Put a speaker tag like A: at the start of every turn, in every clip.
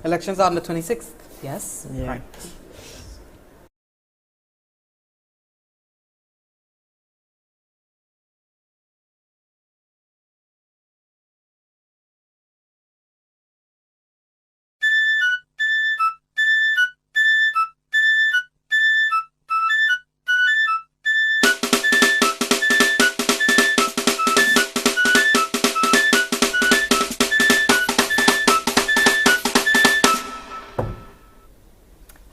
A: Elections are on the 26th. Yes.
B: Yeah.
A: Right.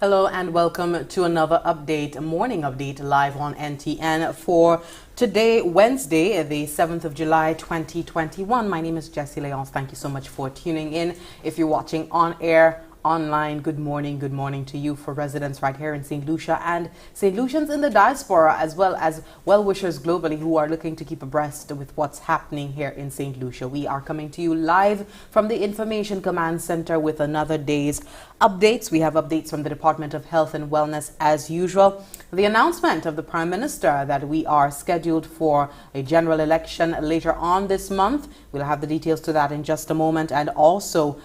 A: Hello and welcome to another update, a morning update live on NTN for today, Wednesday, the 7th of July, 2021. My name is Jessie Leonce. Thank you so much for tuning in. If you're watching on air, online, good morning to you. For residents right here in St Lucia and St Lucians in the diaspora, as well as well-wishers globally who are looking to keep abreast with what's happening here in St Lucia. We are coming to you live from the Information Command Center with another day's updates. We have updates from the Department of Health and Wellness as usual. The announcement of the Prime Minister that we are scheduled for a general election later on this month. We'll have the details to that in just a moment. And also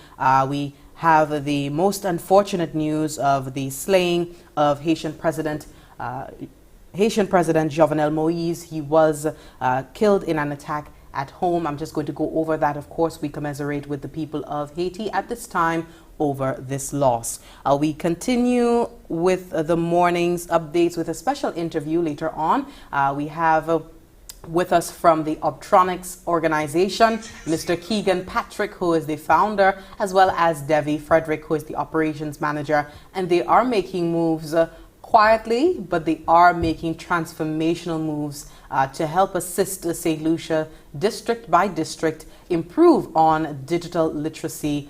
A: we have the most unfortunate news of the slaying of Haitian President Jovenel Moise. He was killed in an attack at home. I'm just going to go over that. Of course, we commiserate with the people of Haiti at this time over this loss. We continue with the morning's updates with a special interview later on. We have with us from the Obtronics organization, Mr. Keegan Patrick, who is the founder, as well as Devi Frederick, who is the operations manager. And they are making moves quietly, but they are making transformational moves to help assist the St. Lucia district by district improve on digital literacy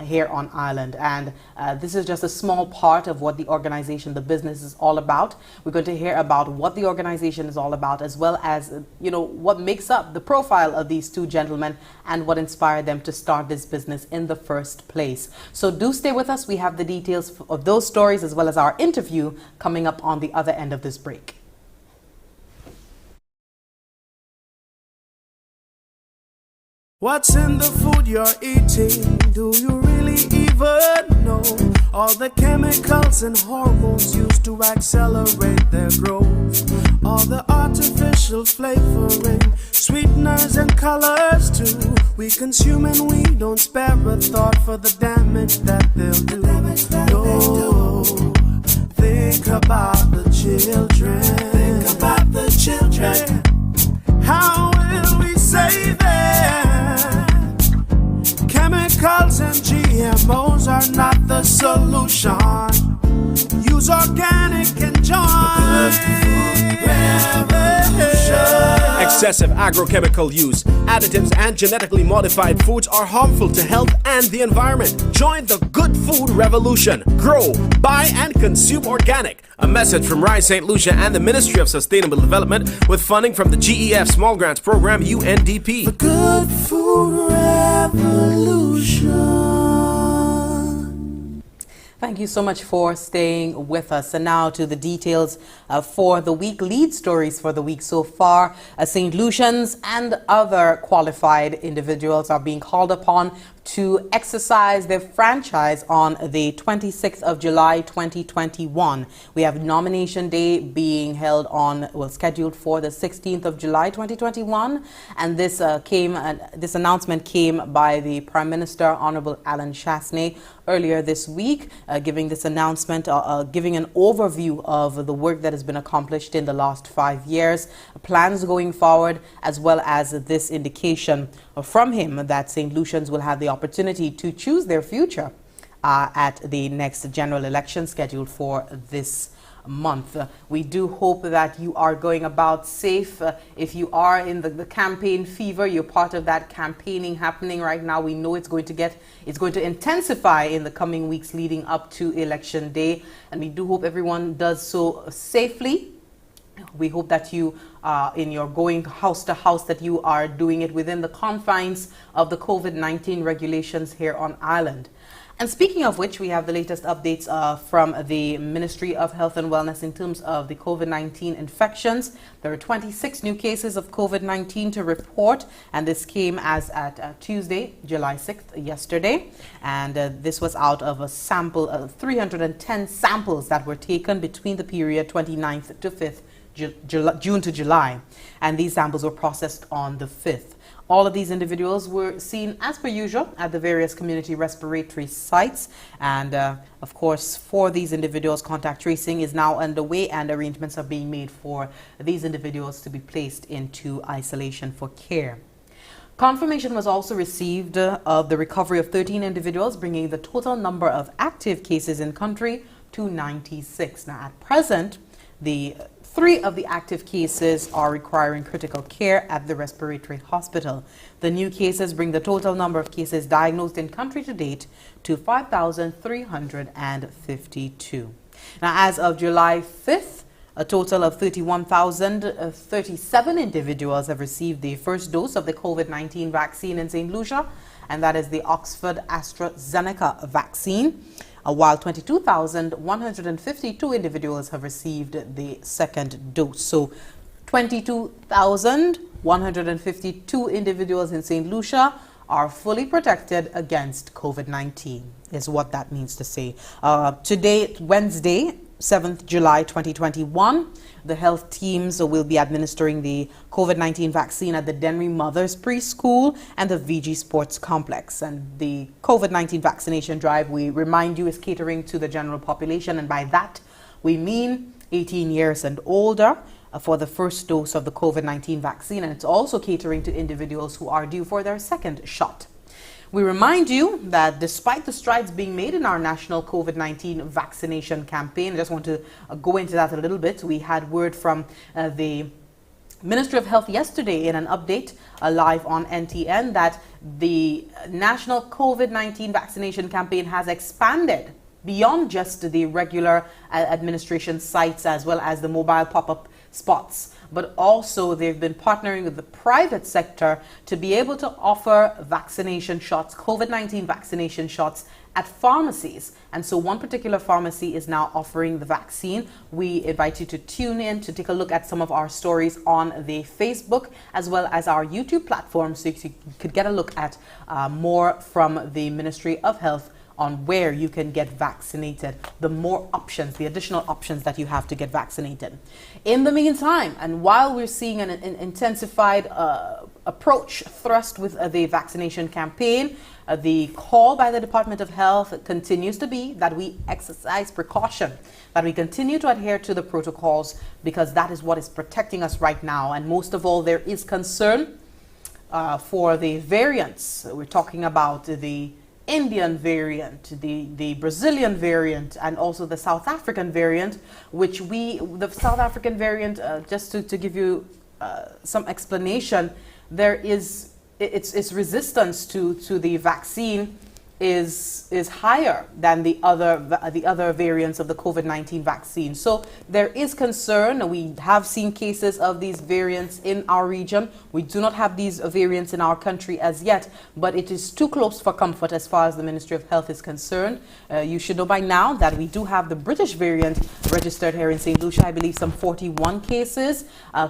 A: here on island. And this is just a small part of what the organization, the business is all about. We're going to hear about what the organization is all about, as well as, what makes up the profile of these two gentlemen and what inspired them to start this business in the first place. So do stay with us. We have the details of those stories as well as our interview coming up on the other end of this break.
C: What's in the food you're eating? Do you really even know? All the chemicals and hormones used to accelerate their growth. All the artificial flavoring, sweeteners and colors too. We consume and we don't spare a thought for the damage that they'll do. No, think about the children. Think about the children. How will we save them? Chemicals and GMOs are not the solution. Use organic and join revolution.
D: Excessive agrochemical use, additives and genetically modified foods are harmful to health and the environment. Join the good food revolution. Grow, buy and consume organic. A message from Rise St. Lucia and the Ministry of Sustainable Development with funding from the GEF Small Grants Program, UNDP.
C: The good food revolution.
A: Thank you so much for staying with us. And now to the details for the week, lead stories for the week so far. St. Lucians and other qualified individuals are being called upon to exercise their franchise on the 26th of July 2021. We have nomination day being held scheduled for the 16th of July 2021, and this announcement came by the Prime Minister, Honorable Alan Chasney, earlier this week, giving this announcement, giving an overview of the work that has been accomplished in the last 5 years, plans going forward, as well as this indication from him that St. Lucians will have the opportunity to choose their future at the next general election scheduled for this month. We do hope that you are going about safe. If you are in the campaign fever, you're part of that campaigning happening right now. We know it's going to intensify in the coming weeks leading up to election day, and we do hope everyone does so safely We hope that you, in your going house to house, that you are doing it within the confines of the COVID-19 regulations here on island. And speaking of which, we have the latest updates from the Ministry of Health and Wellness in terms of the COVID-19 infections. There are 26 new cases of COVID-19 to report, and this came as at Tuesday, July 6th, yesterday. And this was out of a sample of 310 samples that were taken between the period 29th to 5th June to July, and these samples were processed on the 5th. All of these individuals were seen as per usual at the various community respiratory sites, and of course for these individuals contact tracing is now underway and arrangements are being made for these individuals to be placed into isolation for care. Confirmation was also received of the recovery of 13 individuals, bringing the total number of active cases in country to 96. Now at present, the 3 of the active cases are requiring critical care at the respiratory hospital. The new cases bring the total number of cases diagnosed in country to date to 5,352. Now, as of July 5th, a total of 31,037 individuals have received the first dose of the COVID-19 vaccine in St Lucia, and that is the Oxford AstraZeneca vaccine, while 22,152 individuals have received the second dose. So 22,152 individuals in St. Lucia are fully protected against COVID-19, is what that means to say. Today, Wednesday, 7th July 2021, the health teams will be administering the COVID-19 vaccine at the Denry Mothers Preschool and the VG Sports Complex. And the COVID-19 vaccination drive, we remind you, is catering to the general population, and by that we mean 18 years and older for the first dose of the COVID-19 vaccine, and it's also catering to individuals who are due for their second shot. We remind you that despite the strides being made in our national COVID-19 vaccination campaign, I just want to go into that a little bit. We had word from the Ministry of Health yesterday in an update live on NTN that the national COVID-19 vaccination campaign has expanded beyond just the regular administration sites as well as the mobile pop-up spots, but also they've been partnering with the private sector to be able to offer vaccination shots, COVID-19 vaccination shots at pharmacies. And so one particular pharmacy is now offering the vaccine. We invite you to tune in to take a look at some of our stories on the Facebook as well as our YouTube platform, so you could get a look at more from the Ministry of Health on where you can get vaccinated, the more options, the additional options that you have to get vaccinated. In the meantime, and while we're seeing an intensified approach thrust with the vaccination campaign, the call by the Department of Health continues to be that we exercise precaution, that we continue to adhere to the protocols, because that is what is protecting us right now. And most of all, there is concern for the variants. We're talking about the Indian variant, the Brazilian variant, and also the South African variant, which the South African variant, just to give you some explanation, its resistance to the vaccine is higher than the other variants of the COVID-19 vaccine. So there is concern. We have seen cases of these variants in our region. We do not have these variants in our country as yet, but it is too close for comfort as far as the Ministry of Health is concerned. You should know by now that we do have the British variant registered here in St. Lucia. I believe some 41 cases.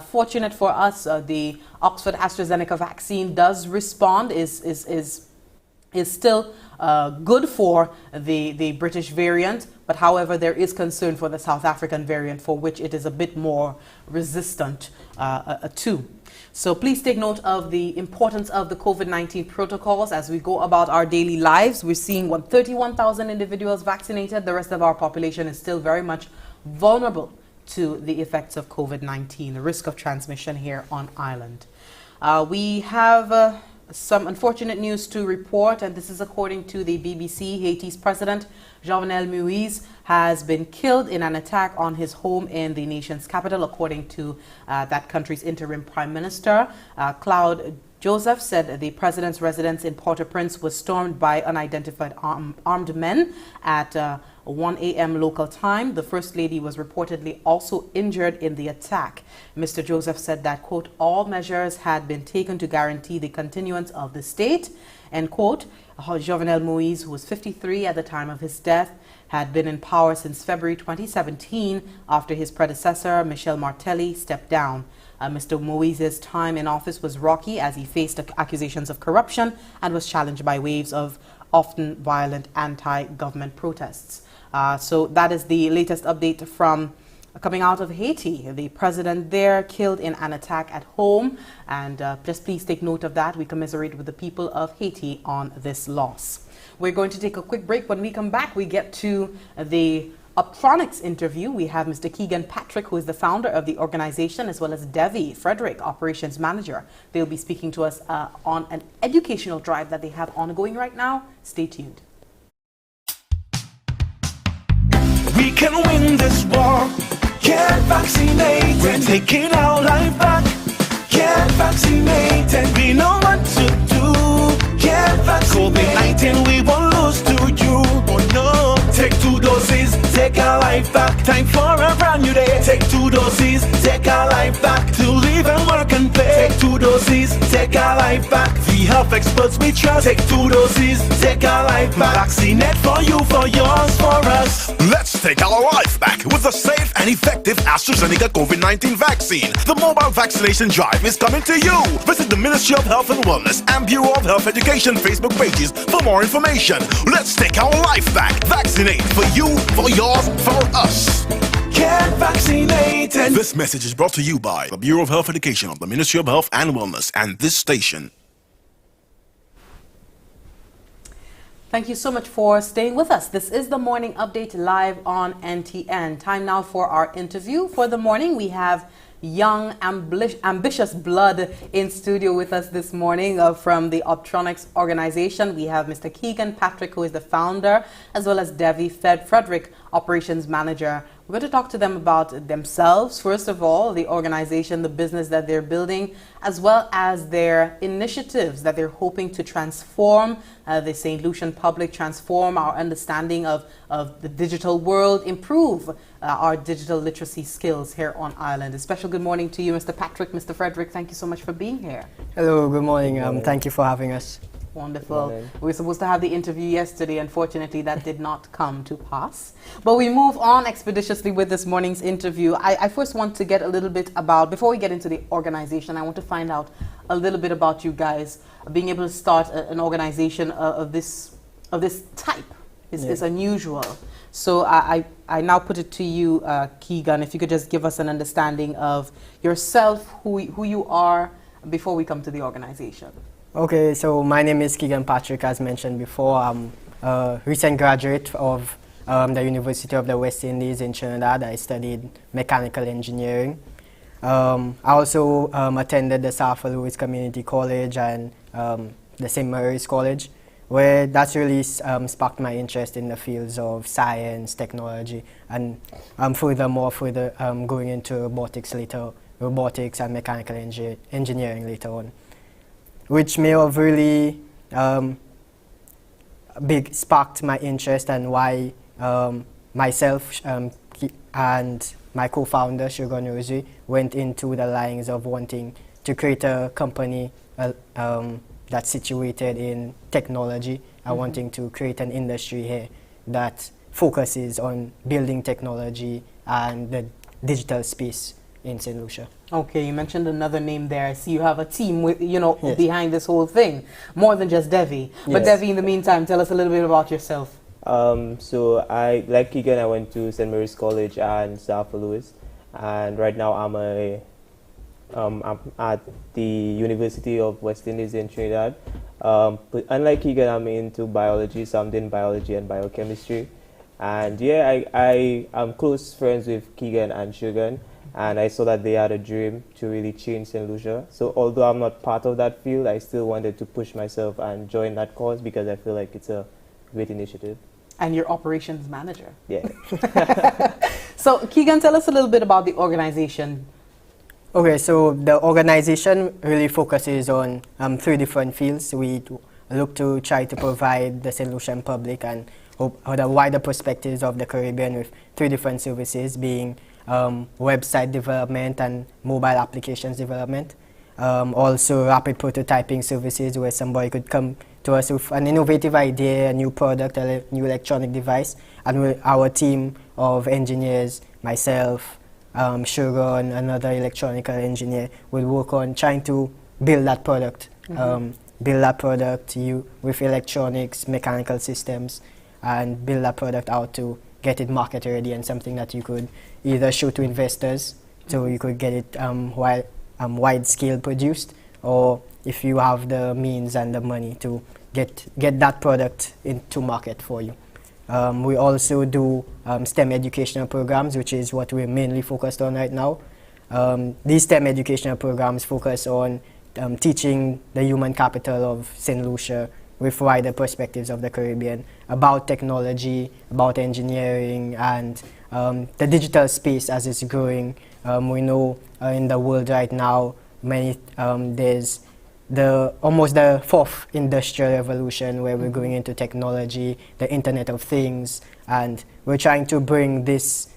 A: Fortunate for us, the Oxford AstraZeneca vaccine does respond, is still good for the British variant, but however there is concern for the South African variant, for which it is a bit more resistant to. So please take note of the importance of the COVID-19 protocols as we go about our daily lives. We're seeing 31,000 individuals vaccinated. The rest of our population is still very much vulnerable to the effects of COVID-19, the risk of transmission here on island. We have some unfortunate news to report, and this is according to the BBC. Haiti's president, Jovenel Moïse, has been killed in an attack on his home in the nation's capital, according to that country's interim prime minister. Claude Joseph said the president's residence in Port-au-Prince was stormed by unidentified armed men at 1 a.m. local time. The First Lady was reportedly also injured in the attack. Mr. Joseph said that, quote, all measures had been taken to guarantee the continuance of the state, end quote. Jovenel Moise, who was 53 at the time of his death, had been in power since February 2017 after his predecessor, Michel Martelly, stepped down. Mr. Moise's time in office was rocky as he faced accusations of corruption and was challenged by waves of often violent anti-government protests. So that is the latest update from coming out of Haiti. The president there killed in an attack at home, and just please take note of that. We commiserate with the people of Haiti on this loss. We're going to take a quick break. When we come back, we get to the Obtronics interview. We have Mr. Keegan Patrick, who is the founder of the organization, as well as Devi Frederick, operations manager. They'll be speaking to us on an educational drive that they have ongoing right now. Stay tuned.
C: We can win this war. Get vaccinated. We're taking our life back. Get vaccinated. We know what to do. Get vaccinated. COVID-19 we won't lose to you. Oh no. Take 2 doses, take our life back. Time for a brand new day. Take 2 doses, take our life back. To live and work and play. Take 2 doses, take our life back. The health experts we trust. Take 2 doses, take our life back. Vaccinate for you, for yours, for us.
B: Let's take our life back with a safe and effective AstraZeneca COVID-19 vaccine. The mobile vaccination drive is coming to you. Visit the Ministry of Health and Wellness and Bureau of Health Education Facebook pages for more information. Let's take our life back. Vaccinate for you, for yours, for us.
C: Get vaccinated.
B: This message is brought to you by the Bureau of Health Education of the Ministry of Health and Wellness and this station.
A: Thank you so much for staying with us. This is the Morning Update live on NTN. Time now for our interview for the morning. We have young, ambitious blood in studio with us this morning from the Obtronics organization. We have Mr. Keegan Patrick, who is the founder, as well as Devi Frederick, operations manager. We're going to talk to them about themselves, first of all, the organization, the business that they're building, as well as their initiatives that they're hoping to transform the St. Lucian public, transform our understanding of the digital world, improve our digital literacy skills here on Ireland. A special good morning to you, Mr. Patrick, Mr. Frederick. Thank you so much for being here.
E: Hello, good morning. Thank you for having us.
A: Wonderful. We were supposed to have the interview yesterday. Unfortunately, that did not come to pass. But we move on expeditiously with this morning's interview. I first want to get a little bit about, before we get into the organization, I want to find out a little bit about you guys. Being able to start an organization of this type is unusual. So I now put it to you, Keegan, if you could just give us an understanding of yourself, who you are, before we come to the organization.
E: Okay, so my name is Keegan Patrick, as mentioned before. I'm a recent graduate of the University of the West Indies in Trinidad. I studied mechanical engineering. I also attended the St Lucia Community College and the St Mary's College, where that's really sparked my interest in the fields of science, technology, and furthermore going into robotics and mechanical engineering later on, which may have really sparked my interest and why myself and my co-founder, Sugar Nursery, went into the lines of wanting to create a company that's situated in technology and wanting to create an industry here that focuses on building technology and the digital space in St. Lucia.
A: Okay, you mentioned another name there. I see you have a team with, behind this whole thing, more than just Devi. But Devi, in the meantime, tell us a little bit about yourself.
F: So I, like Keegan, I went to St Mary's College and St Louis, and right now I'm at the University of West Indies in Trinidad. But unlike Keegan, I'm into biology, so I'm doing biology and biochemistry. And yeah, I'm close friends with Keegan and Sugar, and I saw that they had a dream to really change St. Lucia. So although I'm not part of that field, I still wanted to push myself and join that cause because I feel like it's a great initiative.
A: And you're operations manager.
F: Yeah.
A: So Keegan, tell us a little bit about the organization.
E: Okay, so the organization really focuses on 3 different fields. We look to try to provide the St. Lucian public and the wider perspectives of the Caribbean with 3 different services, being website development and mobile applications development. Also rapid prototyping services, where somebody could come to us with an innovative idea, a new product, a new electronic device, and our team of engineers, myself, Shogun, another electronical engineer, will work on trying to build that product. With electronics, mechanical systems, and build that product out to get it market ready and something that you could either show to investors, so you could get it wide scale produced, or if you have the means and the money to get that product into market for you. We also do STEM educational programs, which is what we're mainly focused on right now. These STEM educational programs focus on teaching the human capital of St. Lucia with wider perspectives of the Caribbean about technology, about engineering, and the digital space as it's growing. We know in the world right now, there's almost the 4th industrial revolution, where we're going into technology, the Internet of Things, and we're trying to bring this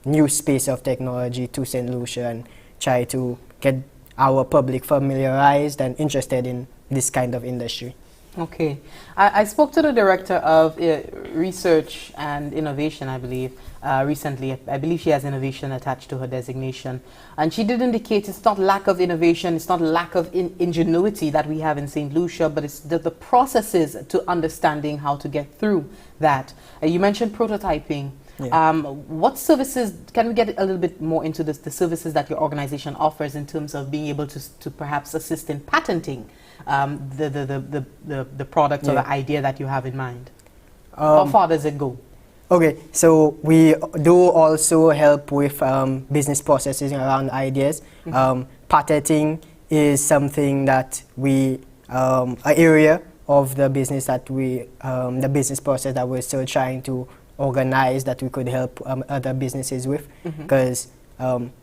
E: new space of technology to St. Lucia and try to get our public familiarized and interested in this kind of industry.
A: Okay. I spoke to the Director of Research and Innovation, I believe, recently. I believe she has innovation attached to her designation. And she did indicate it's not lack of innovation, it's not lack of ingenuity that we have in St. Lucia, but it's the processes to understanding how to get through that. You mentioned prototyping. Yeah. What services, can we get a little bit more into this, the services that your organization offers in terms of being able to perhaps assist in patenting the product or the idea that you have in mind? How far does it go?
E: Okay, so we do also help with business processes around ideas. Patenting is something that an area of the business that the business process that we're still trying to organize, that we could help other businesses with, because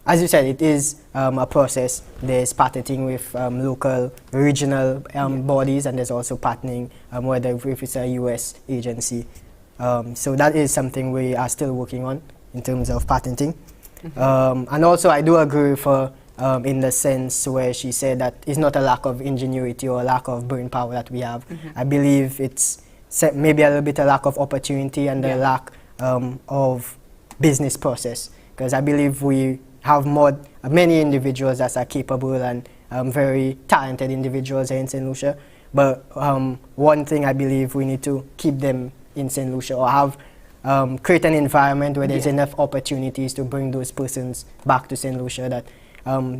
E: as you said, it is a process. There's patenting with local, regional bodies, and there's also patenting whether if it's a US agency. So that is something we are still working on in terms of patenting. And also I do agree with her in the sense where she said that it's not a lack of ingenuity or a lack of brain power that we have. I believe it's maybe a little bit a lack of opportunity and a lack of business process, because I believe we have many individuals that are capable and very talented individuals here in St. Lucia, but one thing I believe we need to keep them in St. Lucia, or create an environment where there's enough opportunities to bring those persons back to St. Lucia, that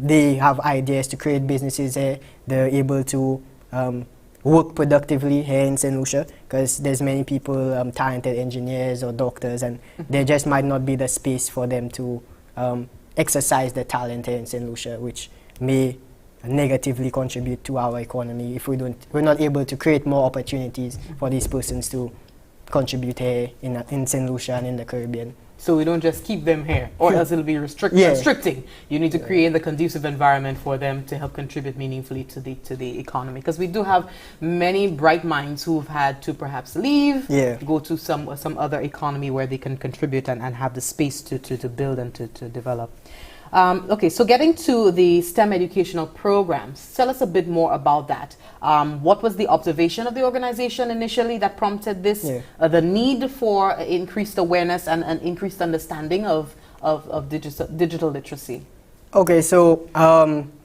E: they have ideas to create businesses here, they're able to work productively here in St. Lucia, because there's many people, talented engineers or doctors, and there just might not be the space for them to exercise their talent here in St. Lucia, which may negatively contribute to our economy if we're not able to create more opportunities for these persons to contribute here in St. Lucia and in the Caribbean.
A: So we don't just keep them here, or else it'll be restricting. You need to create the conducive environment for them to help contribute meaningfully to the economy. Because we do have many bright minds who've had to perhaps leave, go to some other economy where they can contribute and have the space to build and to develop. Okay, so getting to the STEM educational programs, tell us a bit more about that. What was the observation of the organization initially that prompted this? The need for increased awareness and increased understanding of digital literacy?
E: Okay, so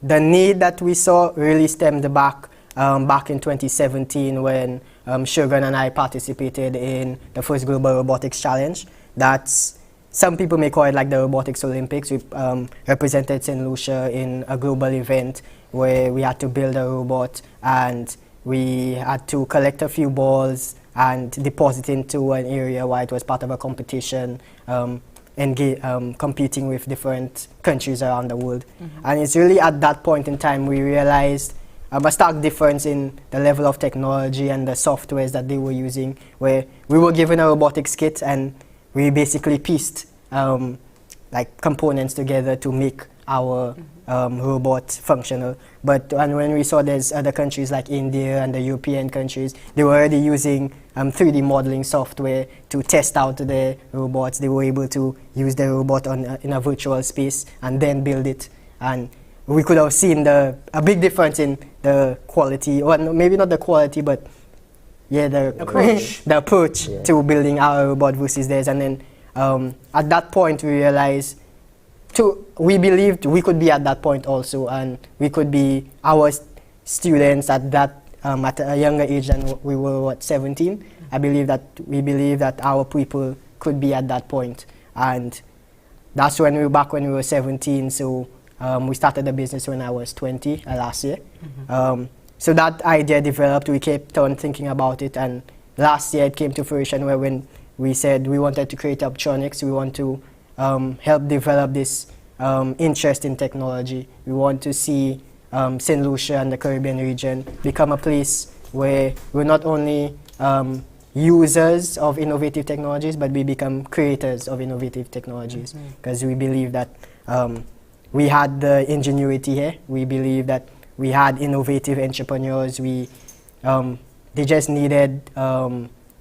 E: the need that we saw really stemmed back in 2017 when Shogun and I participated in the first Global Robotics Challenge. Some people may call it like the Robotics Olympics. We represented St. Lucia in a global event where we had to build a robot, and we had to collect a few balls and deposit into an area where it was part of a competition, competing with different countries around the world. And it's really at that point in time we realized a stark difference in the level of technology and the softwares that they were using, where we were given a robotics kit and we basically pieced like components together to make our robot functional. But when we saw there's other countries like India and the European countries, they were already using 3D modeling software to test out the robots. They were able to use the robot in a virtual space and then build it. And we could have seen a big difference in the quality, or maybe not the quality, but the approach to building our robot versus theirs. And then at that point we realized, we believed we could be at that point also, and we could be our students at that at a younger age than we were 17. We believe that our people could be at that point, and that's when we were 17. So we started the business when I was 20 last year. So that idea developed. We kept on thinking about it, and last year it came to fruition when we said we wanted to create Obtronics. We want to help develop this interest in technology. We want to see St Lucia and the Caribbean region become a place where we're not only users of innovative technologies, but we become creators of innovative technologies, because we believe that we had the ingenuity here. We believe that we had innovative entrepreneurs. They just needed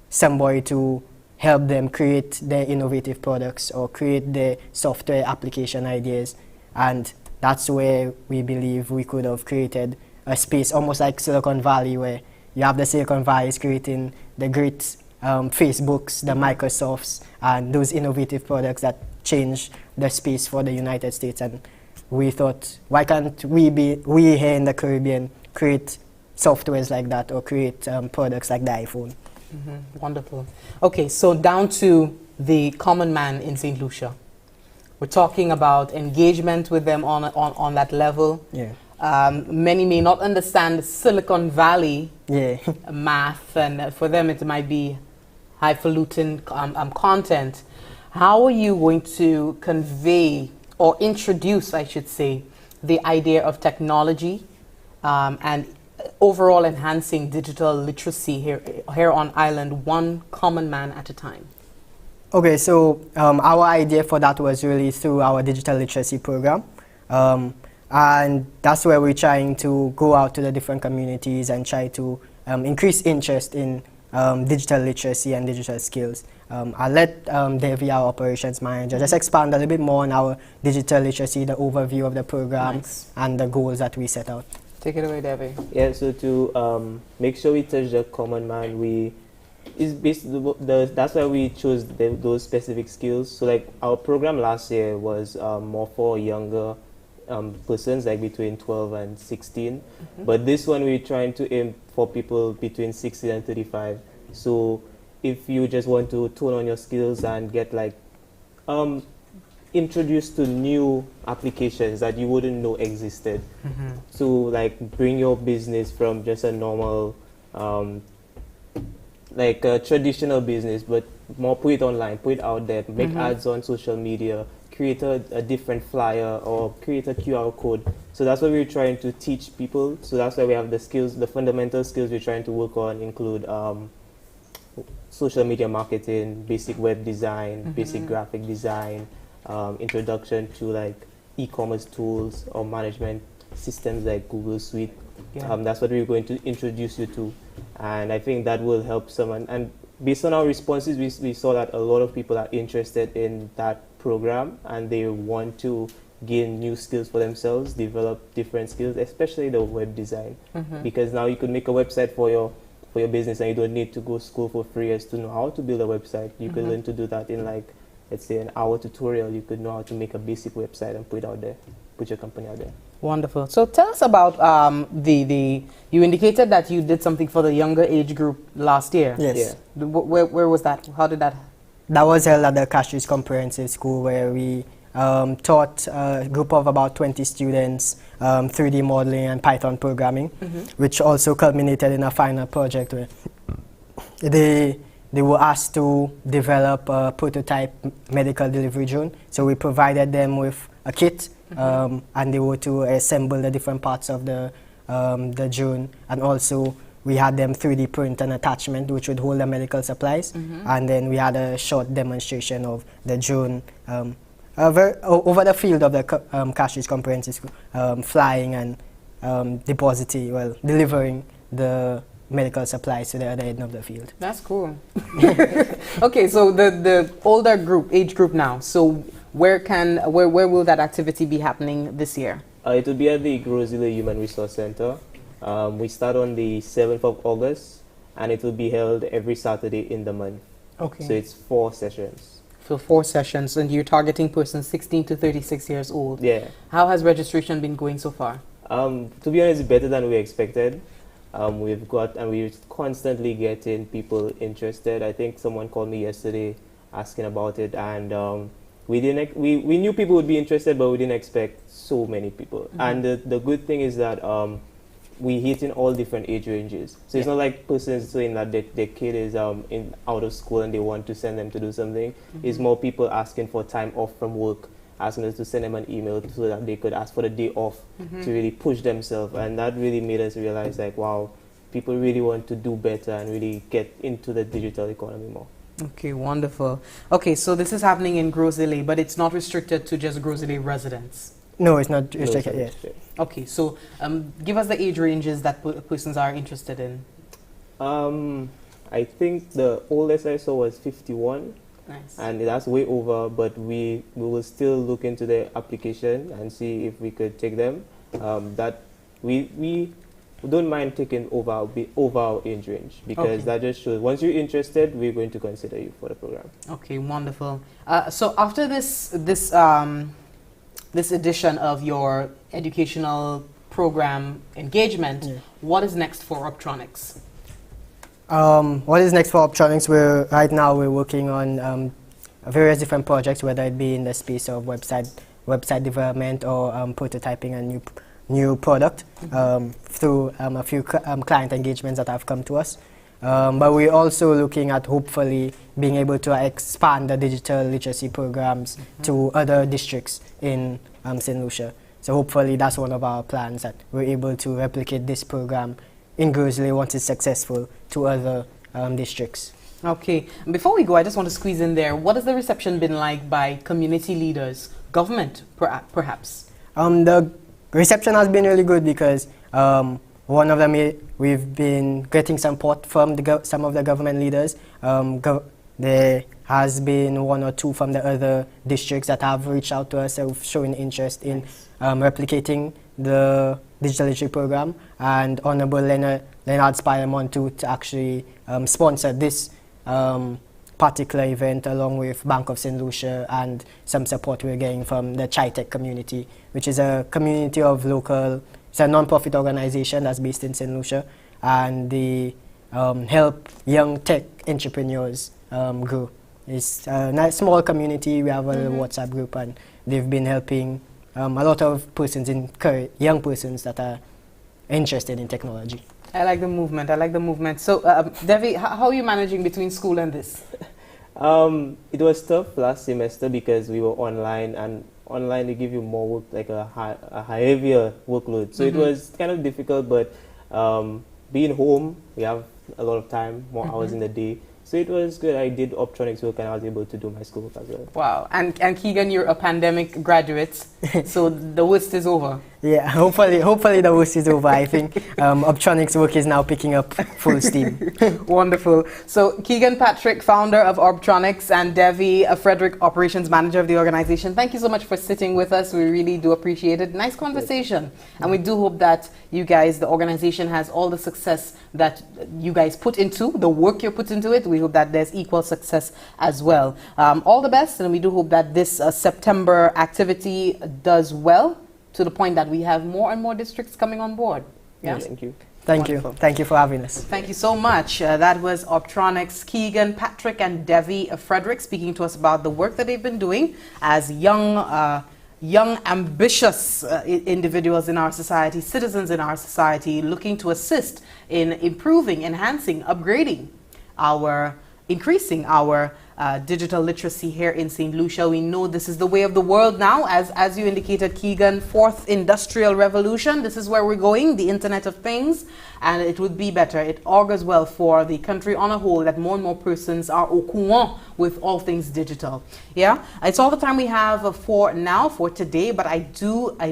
E: somebody to help them create their innovative products or create their software application ideas. And that's where we believe we could have created a space almost like Silicon Valley, where you have the Silicon Valley is creating the great Facebooks, the Microsofts, and those innovative products that change the space for the United States. And we thought, why can't we here in the Caribbean create softwares like that, or create products like the iPhone?
A: Wonderful. Okay, so down to the common man in St. Lucia. We're talking about engagement with them on that level. Many may not understand Silicon Valley math, and for them it might be highfalutin content. How are you going to convey or introduce, I should say, the idea of technology and overall enhancing digital literacy here on island, one common man at a time?
E: Okay, so our idea for that was really through our digital literacy program. And that's where we're trying to go out to the different communities and try to increase interest in digital literacy and digital skills. I'll let Devi, our operations manager, just expand a little bit more on our digital literacy, the overview of the program, and the goals that we set out.
A: Take it away, Devi.
F: Yeah, so to make sure we touch the common man, that's why we chose those specific skills. So like our program last year was more for younger persons, like between 12 and 16. But this one we're trying to aim for people between 16 and 35. So if you just want to tone on your skills and get like introduced to new applications that you wouldn't know existed, to like bring your business from just a normal like a traditional business, but more put it online, put it out there, make ads on social media, create a different flyer, or create a QR code. So that's what we're trying to teach people. So that's why we have the skills, the fundamental skills we're trying to work on include social media marketing, basic web design, basic graphic design, introduction to like e-commerce tools or management systems like Google Suite. That's what we're going to introduce you to, and I think that will help someone. And based on our responses, we saw that a lot of people are interested in that program, and they want to gain new skills for themselves, develop different skills, especially the web design, because now you could make a website for your business, and you don't need to go to school for 3 years to know how to build a website. You could learn to do that in like, let's say, an hour tutorial. You could know how to make a basic website and put it out there, put your company out there.
A: Wonderful. So tell us about you indicated that you did something for the younger age group last year.
E: Yes.
A: Yeah. Where was that? How did that?
E: That was held at the Castries Comprehensive School, where we taught a group of about 20 students 3D modeling and Python programming, which also culminated in a final project where they were asked to develop a prototype medical delivery drone. So we provided them with a kit, and they were to assemble the different parts of the drone, and also we had them 3D print an attachment which would hold the medical supplies, and then we had a short demonstration of the drone over the field of the cashless comprehensive school, flying and depositing, delivering the medical supplies to the other end of the field.
A: That's cool. Okay, so the older age group now. So where will that activity be happening this year?
F: It will be at the Grosile Human Resource Center. We start on the 7th of August, and it will be held every Saturday in the month. Okay. So it's 4 sessions.
A: So 4 sessions, and you're targeting persons 16 to 36 years old.
F: Yeah.
A: How has registration been going so far?
F: To be honest, better than we expected. We're constantly getting people interested. I think someone called me yesterday asking about it, and we knew people would be interested, but we didn't expect so many people. Mm-hmm. And the good thing is that we hit in all different age ranges. So it's not like persons saying that their kid is out of school and they want to send them to do something. Mm-hmm. It's more people asking for time off from work, asking us to send them an email so that they could ask for the day off to really push themselves. And that really made us realize, like, wow, people really want to do better and really get into the digital economy more.
A: Okay, wonderful. Okay, so this is happening in Grosile, but it's not restricted to just Grosile residents.
E: No, it's not restricted yet.
A: Okay, so give us the age ranges that persons are interested in.
F: I think the oldest I saw was 51.
A: Nice.
F: And that's way over, but we will still look into the application and see if we could take them. That we don't mind taking over our age range, because that just shows once you're interested, we're going to consider you for the program. Okay,
A: wonderful. So after this edition of your educational program engagement, what is next for Obtronics?
E: What is next for Obtronics? Right now we're working on various different projects, whether it be in the space of website development or prototyping a new product through a few client engagements that have come to us. But we're also looking at hopefully being able to expand the digital literacy programs to other districts in St Lucia. So hopefully that's one of our plans, that we're able to replicate this program in Grosile once it's successful to other districts.
A: Okay, before we go, I just want to squeeze in there, what has the reception been like by community leaders, government perhaps? The reception has been really good, because one of them, we've been getting support from some of the government leaders. There has been 1 or 2 from the other districts that have reached out to us, showing interest in replicating the digital literacy program, and Honorable Leonard Spiremont to actually sponsor this particular event, along with Bank of St Lucia and some support we're getting from the Chi-Tech community, which is a community of it's a non-profit organization that's based in St Lucia, and they help young tech entrepreneurs grow. It's a nice small community. We have a WhatsApp group, and they've been helping a lot of young persons that are interested in technology. I like the movement. So, Devi, how are you managing between school and this?
F: It was tough last semester because we were online, and online they give you more work, like a heavier workload. So it was kind of difficult, but being home, we have a lot of time, more hours in the day. So it was good. I did Obtronics work, and I was able to do my schoolwork as well.
A: Wow. And Keegan, you're a pandemic graduate, so the worst is over.
E: Yeah, hopefully the worst is over. I think Obtronics work is now picking up full steam.
A: Wonderful. So Keegan Patrick, founder of Obtronics, and Devi Frederick, operations manager of the organization, thank you so much for sitting with us. We really do appreciate it. Nice conversation. And we do hope that you guys, the organization, has all the success that you guys put into, the work you put into it. We hope that there's equal success as well. All the best, and we do hope that this September activity does well, to the point that we have more and more districts coming on board.
F: Yeah? Thank you.
E: Thank you. Thank you for having us.
A: Thank you so much. That was Obtronics, Keegan Patrick and Devi Frederick, speaking to us about the work that they've been doing as young, ambitious individuals in our society, citizens in our society, looking to assist in improving, enhancing, upgrading increasing our digital literacy here in St Lucia. We know this is the way of the world now, as you indicated, Keegan, 4th industrial revolution. This is where we're going, the Internet of Things. and it would be better. It augurs well for the country on a whole that more and more persons are au courant with all things digital. Yeah, it's all the time we have for now, for today, but I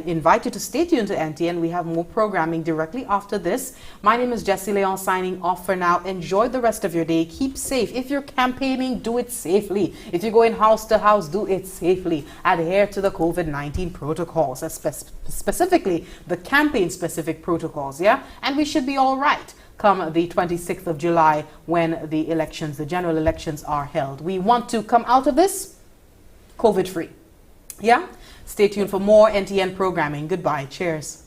A: invite you to stay tuned to NTN. We have more programming directly after this. My name is Jessie Leon, signing off for now. Enjoy the rest of your day. Keep safe. If you're campaigning, do it safely. If you're going house to house, do it safely. Adhere to the COVID-19 protocols, specifically the campaign-specific protocols, yeah? And we should be all right come the 26th of July when the elections, the general elections are held. We want to come out of this COVID-free. Yeah? Stay tuned for more NTN programming. Goodbye. Cheers.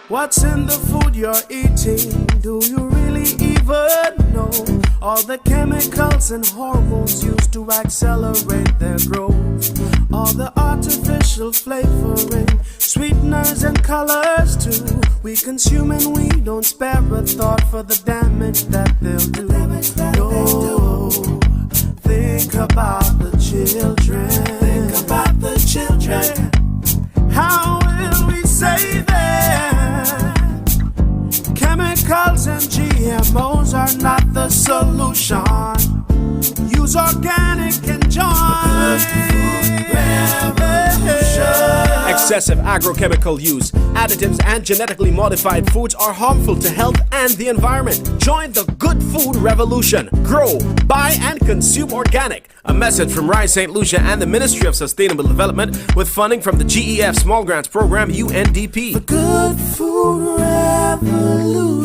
C: What's in the food you're eating? Do you really even know? All the chemicals and hormones used to accelerate their growth. All the artificial flavoring, sweeteners and colors too. We consume and we don't spare a thought for the damage that they'll do. No, think about the children. Think about the children. How will we save them? Chemicals and GMOs are not the solution. Use organic and join revolution.
D: Excessive agrochemical use, additives and genetically modified foods are harmful to health and the environment. Join the good food revolution. Grow, buy and consume organic. A message from St Lucia and the Ministry of Sustainable Development with funding from the GEF Small Grants Program UNDP.
C: The good food revolution.